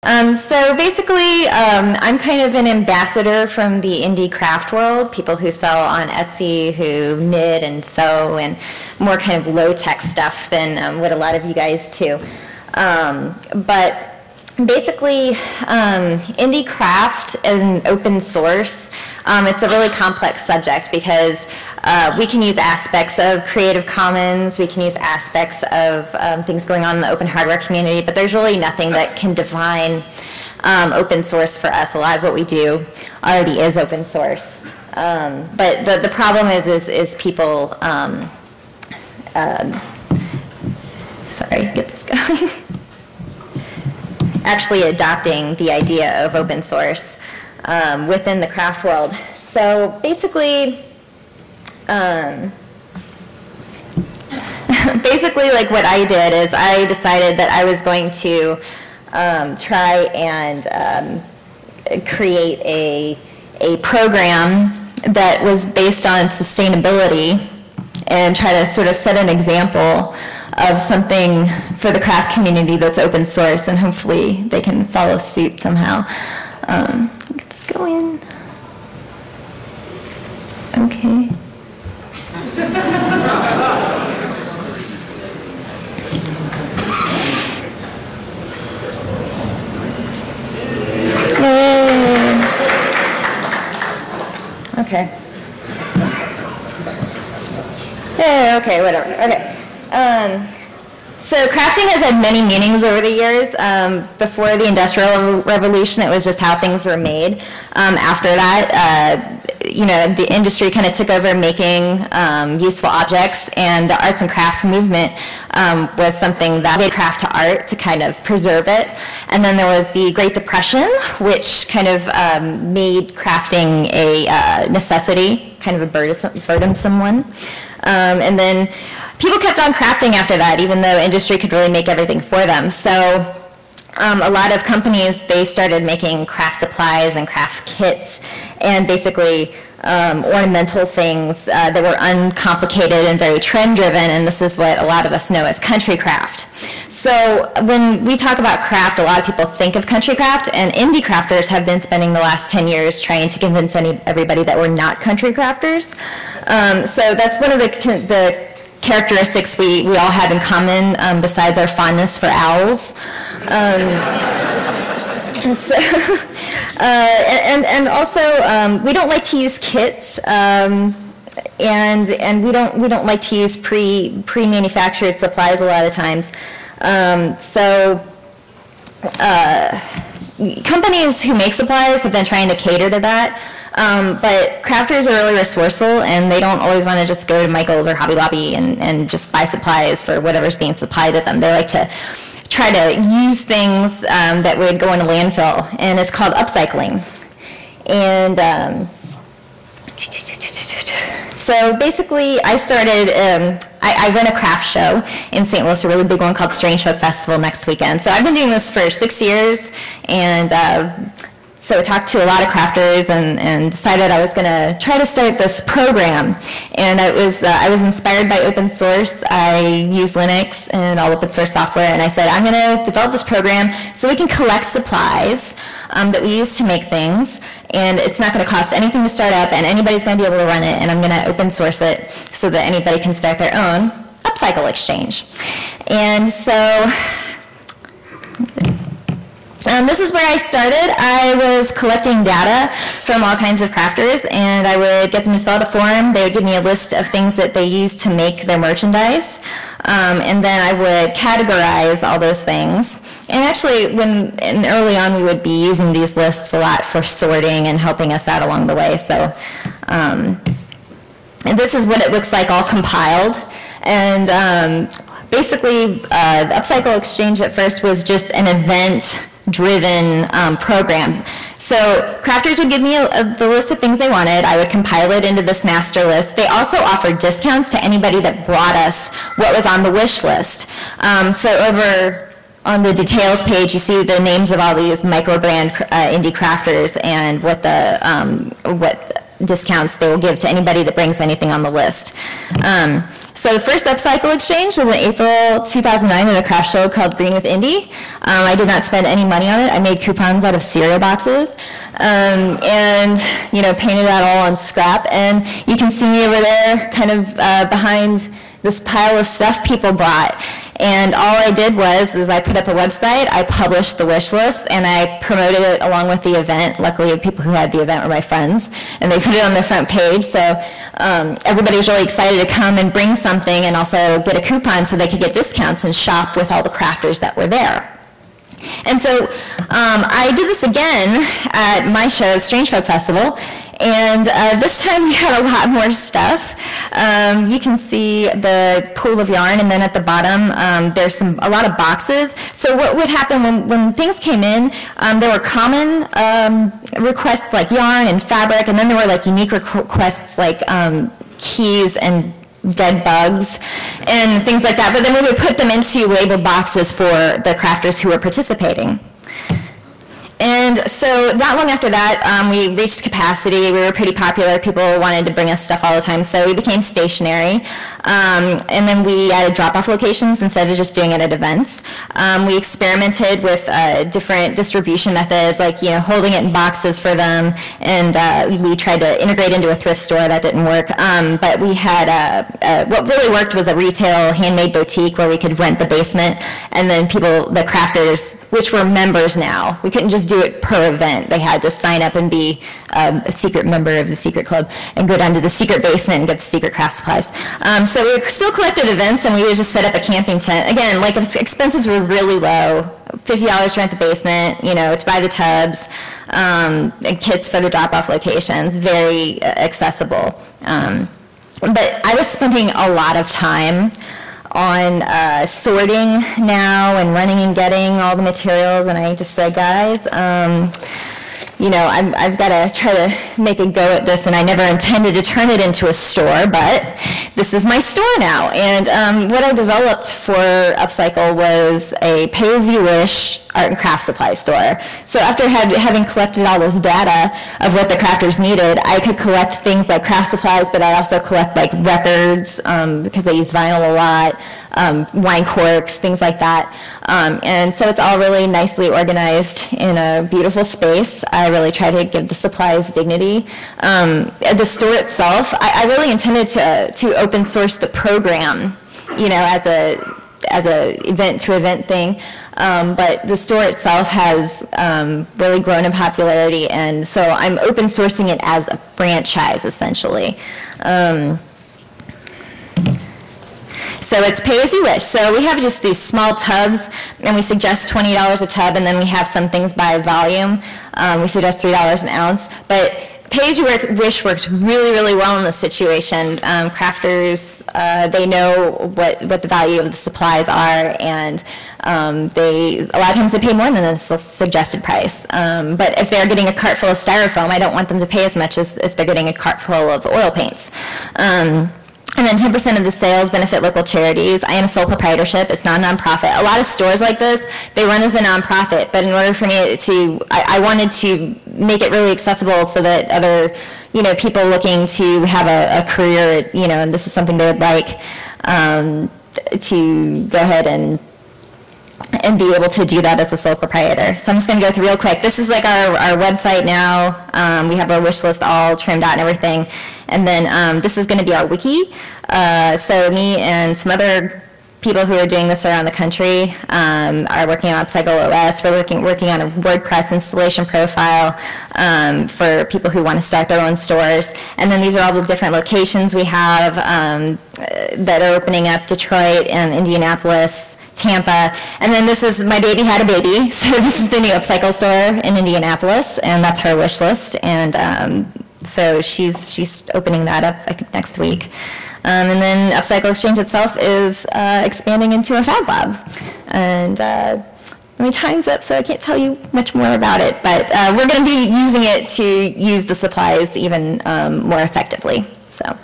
So basically, I'm kind of an ambassador from the indie craft world, people who sell on Etsy, who knit and sew, and more kind of low-tech stuff than what a lot of you guys do. But basically, indie craft and open source, it's a really complex subject because we can use aspects of Creative Commons, we can use aspects of things going on in the open hardware community, but there's really nothing that can define open source for us. A lot of what we do already is open source. But the problem is people, sorry, get this going. Actually adopting the idea of open source within the craft world. So basically, like what I did is I decided that I was going to try and create a program that was based on sustainability and try to sort of set an example of something for the craft community that's open source, and hopefully they can follow suit somehow. Get this going. Okay. Yay. Okay. Yeah, okay, whatever. Okay. So crafting has had many meanings over the years. Before the Industrial Revolution, it was just how things were made. After that, you know, the industry kind of took over making useful objects, and the arts and crafts movement was something that made craft to art to kind of preserve it. And then there was the Great Depression, which kind of made crafting a necessity, kind of a burdensome one. And then people kept on crafting after that, even though industry could really make everything for them. So a lot of companies, they started making craft supplies and craft kits, and basically ornamental things that were uncomplicated and very trend-driven, and this is what a lot of us know as country craft. So when we talk about craft, a lot of people think of country craft, and indie crafters have been spending the last 10 years trying to convince everybody that we're not country crafters. So that's one of the characteristics we all have in common, besides our fondness for owls. And also, we don't like to use kits, and we don't like to use pre-manufactured supplies a lot of times. Companies who make supplies have been trying to cater to that. But crafters are really resourceful, and they don't always want to just go to Michael's or Hobby Lobby and just buy supplies for whatever's being supplied to them. They like to try to use things that would go in a landfill, and it's called upcycling. And so basically, I started, I run a craft show in St. Louis, a really big one called Strange Folk Festival next weekend. So I've been doing this for 6 years, and so I talked to a lot of crafters and decided I was going to try to start this program. And I was inspired by open source. I use Linux and all open source software, and I said, I'm going to develop this program so we can collect supplies that we use to make things, and it's not going to cost anything to start up, and anybody's going to be able to run it, and I'm going to open source it so that anybody can start their own upcycle exchange. And so this is where I started. I was collecting data from all kinds of crafters, and I would get them to fill out a form. They would give me a list of things that they used to make their merchandise, and then I would categorize all those things. And actually, early on, we would be using these lists a lot for sorting and helping us out along the way. So, and this is what it looks like all compiled. And basically, the Upcycle Exchange at first was just an event-driven program. So crafters would give me the list of things they wanted. I would compile it into this master list. They also offered discounts to anybody that brought us what was on the wish list. So over on the details page, you see the names of all these micro-brand indie crafters and what discounts they will give to anybody that brings anything on the list. So the first Upcycle exchange was in April 2009 at a craft show called Green with Indie. I did not spend any money on it. I made coupons out of cereal boxes and, painted that all on scrap. And you can see me over there kind of behind this pile of stuff people brought. And all I did is I put up a website, I published the wish list, and I promoted it along with the event. Luckily, the people who had the event were my friends, and they put it on their front page. So everybody was really excited to come and bring something and also get a coupon so they could get discounts and shop with all the crafters that were there. And so I did this again at my show, Strange Folk Festival, and this time we had a lot more stuff. You can see the pool of yarn, and then at the bottom there's a lot of boxes. So what would happen when things came in, there were common requests like yarn and fabric, and then there were like unique requests like keys and dead bugs and things like that. But then we would put them into labeled boxes for the crafters who were participating. And so not long after that, we reached capacity. We were pretty popular. People wanted to bring us stuff all the time, so we became stationary. And then we added drop-off locations instead of just doing it at events. We experimented with different distribution methods, like holding it in boxes for them, and we tried to integrate into a thrift store. That didn't work. But we had what really worked was a retail handmade boutique where we could rent the basement, and then the crafters, which were members now, we couldn't just do it per event. They had to sign up and be a secret member of the secret club and go down to the secret basement and get the secret craft supplies. So we still collected events, and we would just set up a camping tent. Again, like expenses were really low. $50 to rent the basement, to buy the tubs, and kits for the drop-off locations, very accessible. But I was spending a lot of time on sorting now and running and getting all the materials, and I just said, guys, I've got to try to make a go at this, and I never intended to turn it into a store, but this is my store now. And what I developed for Upcycle was a pay-as-you-wish art and craft supply store. So after having collected all this data of what the crafters needed, I could collect things like craft supplies, but I also collect like records, because I use vinyl a lot, wine corks, things like that. And so it's all really nicely organized in a beautiful space. I really try to give the supplies dignity. The store itself, I really intended to open source the program, as a event-to-event thing. But the store itself has really grown in popularity, and so I'm open sourcing it as a franchise, essentially. So it's pay as you wish. So we have just these small tubs, and we suggest $20 a tub, and then we have some things by volume. We suggest $3 an ounce. But pay as you wish works really, really well in this situation. Crafters, they know what the value of the supplies are, and a lot of times they pay more than the suggested price. But if they're getting a cart full of styrofoam, I don't want them to pay as much as if they're getting a cart full of oil paints. And then 10% of the sales benefit local charities. I am a sole proprietorship. It's not a nonprofit. A lot of stores like this, they run as a nonprofit, but in order for me I wanted to make it really accessible so that other, people looking to have a career, and this is something they would like, to go ahead and be able to do that as a sole proprietor. So I'm just going to go through real quick. This is like our website now. We have our wish list all trimmed out and everything. And then this is going to be our wiki. So me and some other people who are doing this around the country are working on Upcycle OS. We're working on a WordPress installation profile for people who want to start their own stores. And then these are all the different locations we have that are opening up: Detroit and Indianapolis, Tampa. And then this is my baby had a baby, so this is the new Upcycle store in Indianapolis, and that's her wish list. And so she's opening that up, I think, next week. And then Upcycle Exchange itself is expanding into a Fab Lab. And time's up, so I can't tell you much more about it, but we're going to be using it to use the supplies even more effectively. So.